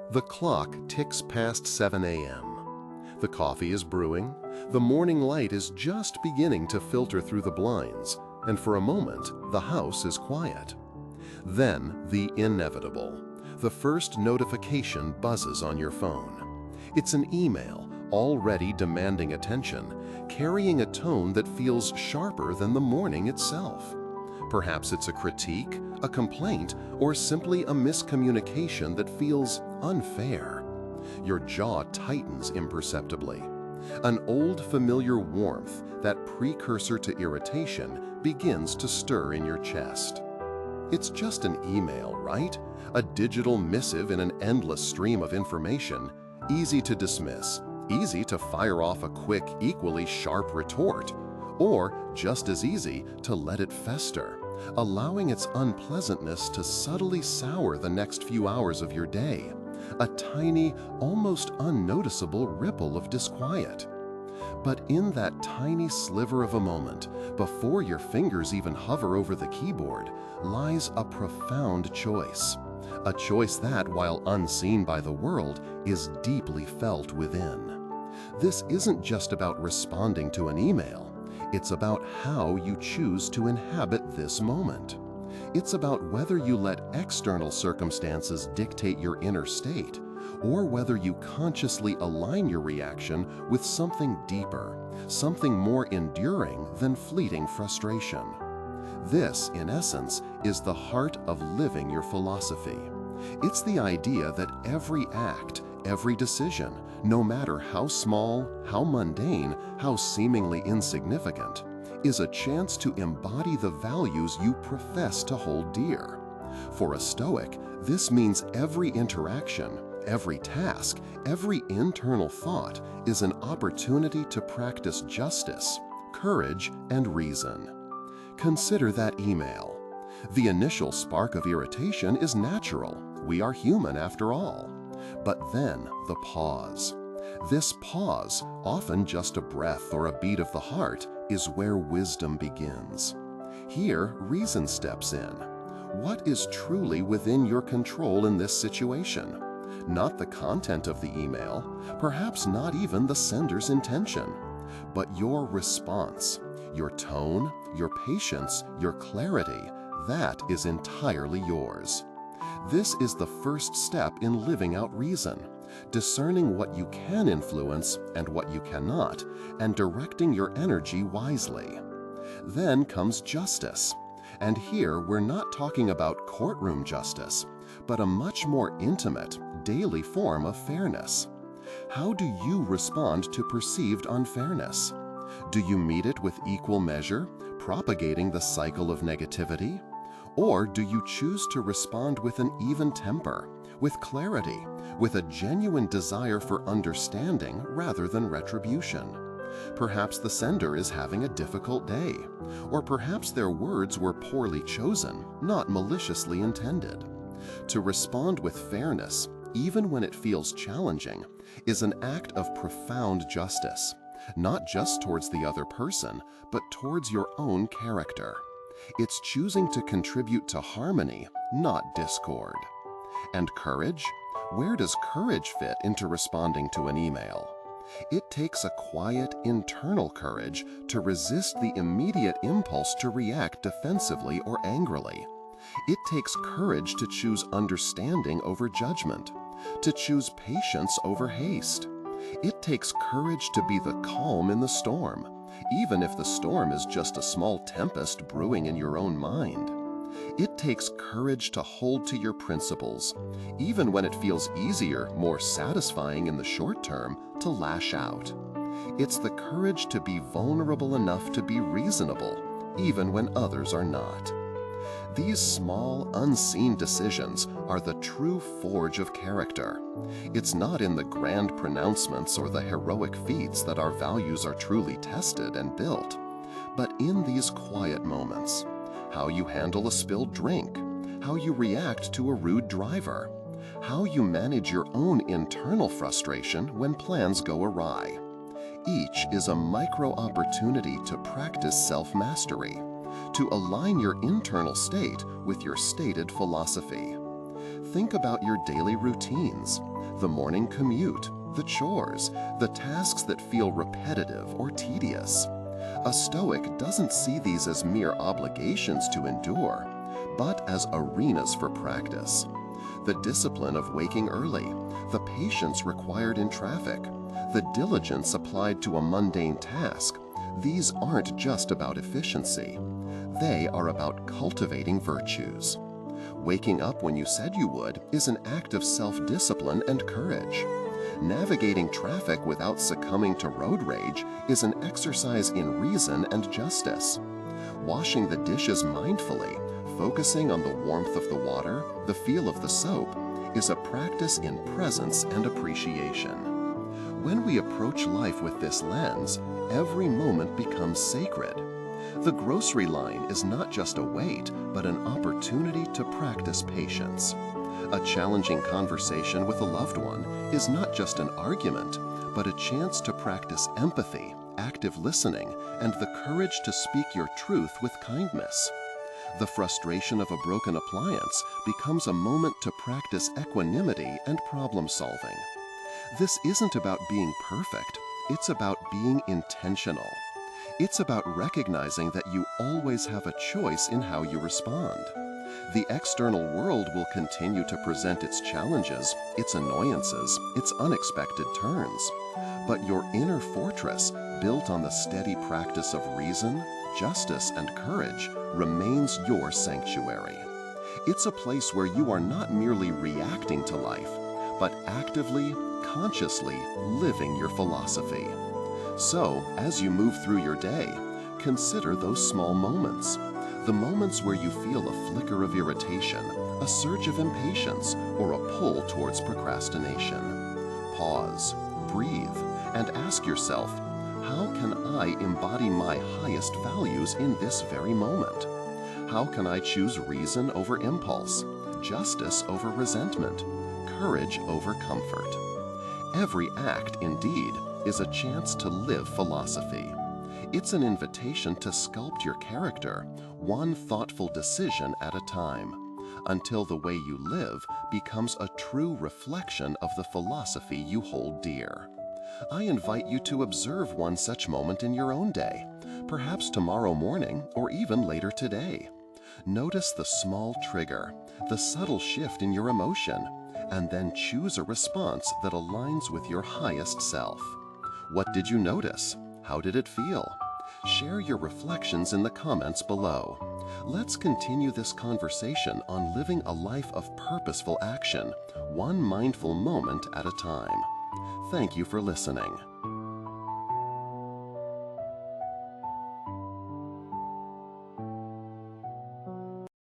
The clock ticks past 7 a.m. The coffee is brewing, the morning light is just beginning to filter through the blinds, and for a moment, the house is quiet. Then, the inevitable. The first notification buzzes on your phone. It's an email, already demanding attention, carrying a tone that feels sharper than the morning itself. Perhaps it's a critique, a complaint, or simply a miscommunication that feels unfair. Your jaw tightens imperceptibly. An old familiar warmth, that precursor to irritation, begins to stir in your chest. It's just an email, right? A digital missive in an endless stream of information, easy to dismiss, easy to fire off a quick, equally sharp retort, or just as easy to let it fester, allowing its unpleasantness to subtly sour the next few hours of your day, a tiny, almost unnoticeable ripple of disquiet. But in that tiny sliver of a moment, before your fingers even hover over the keyboard, lies a profound choice. A choice that, while unseen by the world, is deeply felt within. This isn't just about responding to an email. It's about how you choose to inhabit this moment. It's about whether you let external circumstances dictate your inner state, or whether you consciously align your reaction with something deeper, something more enduring than fleeting frustration. This, in essence, is the heart of living your philosophy. It's the idea that every act, every decision, no matter how small, how mundane, how seemingly insignificant, is a chance to embody the values you profess to hold dear. For a Stoic, this means every interaction, every task, every internal thought is an opportunity to practice justice, courage, and reason. Consider that email. The initial spark of irritation is natural. We are human after all. But then the pause. This pause, often just a breath or a beat of the heart, is where wisdom begins. Here, reason steps in. What is truly within your control in this situation? Not the content of the email, perhaps not even the sender's intention, but your response, your tone, your patience, your clarity, that is entirely yours. This is the first step in living out reason, discerning what you can influence and what you cannot, and directing your energy wisely. Then comes justice. And here we're not talking about courtroom justice, but a much more intimate, daily form of fairness. How do you respond to perceived unfairness? Do you meet it with equal measure, propagating the cycle of negativity? Or do you choose to respond with an even temper, with clarity, with a genuine desire for understanding rather than retribution? Perhaps the sender is having a difficult day, or perhaps their words were poorly chosen, not maliciously intended. To respond with fairness, even when it feels challenging, is an act of profound justice, not just towards the other person, but towards your own character. It's choosing to contribute to harmony, not discord. And courage? Where does courage fit into responding to an email? It takes a quiet, internal courage to resist the immediate impulse to react defensively or angrily. It takes courage to choose understanding over judgment, to choose patience over haste. It takes courage to be the calm in the storm, even if the storm is just a small tempest brewing in your own mind. It takes courage to hold to your principles, even when it feels easier, more satisfying in the short term, to lash out. It's the courage to be vulnerable enough to be reasonable, even when others are not. These small, unseen decisions are the true forge of character. It's not in the grand pronouncements or the heroic feats that our values are truly tested and built, but in these quiet moments. How you handle a spilled drink, how you react to a rude driver, how you manage your own internal frustration when plans go awry. Each is a micro opportunity to practice self-mastery, to align your internal state with your stated philosophy. Think about your daily routines. The morning commute, the chores, the tasks that feel repetitive or tedious. A Stoic doesn't see these as mere obligations to endure, but as arenas for practice. The discipline of waking early, the patience required in traffic, the diligence applied to a mundane task, these aren't just about efficiency. They are about cultivating virtues. Waking up when you said you would is an act of self-discipline and courage. Navigating traffic without succumbing to road rage is an exercise in reason and justice. Washing the dishes mindfully, focusing on the warmth of the water, the feel of the soap, is a practice in presence and appreciation. When we approach life with this lens, every moment becomes sacred. The grocery line is not just a wait, but an opportunity to practice patience. A challenging conversation with a loved one is not just an argument, but a chance to practice empathy, active listening, and the courage to speak your truth with kindness. The frustration of a broken appliance becomes a moment to practice equanimity and problem solving. This isn't about being perfect, it's about being intentional. It's about recognizing that you always have a choice in how you respond. The external world will continue to present its challenges, its annoyances, its unexpected turns. But your inner fortress, built on the steady practice of reason, justice, and courage, remains your sanctuary. It's a place where you are not merely reacting to life, but actively, consciously living your philosophy. So, as you move through your day, consider those small moments. The moments where you feel a flicker of irritation, a surge of impatience, or a pull towards procrastination. Pause, breathe, and ask yourself, how can I embody my highest values in this very moment? How can I choose reason over impulse, justice over resentment, courage over comfort? Every act, indeed, is a chance to live philosophy. It's an invitation to sculpt your character, one thoughtful decision at a time, until the way you live becomes a true reflection of the philosophy you hold dear. I invite you to observe one such moment in your own day, perhaps tomorrow morning or even later today. Notice the small trigger, the subtle shift in your emotion, and then choose a response that aligns with your highest self. What did you notice? How did it feel? Share your reflections in the comments below. Let's continue this conversation on living a life of purposeful action, one mindful moment at a time. Thank you for listening.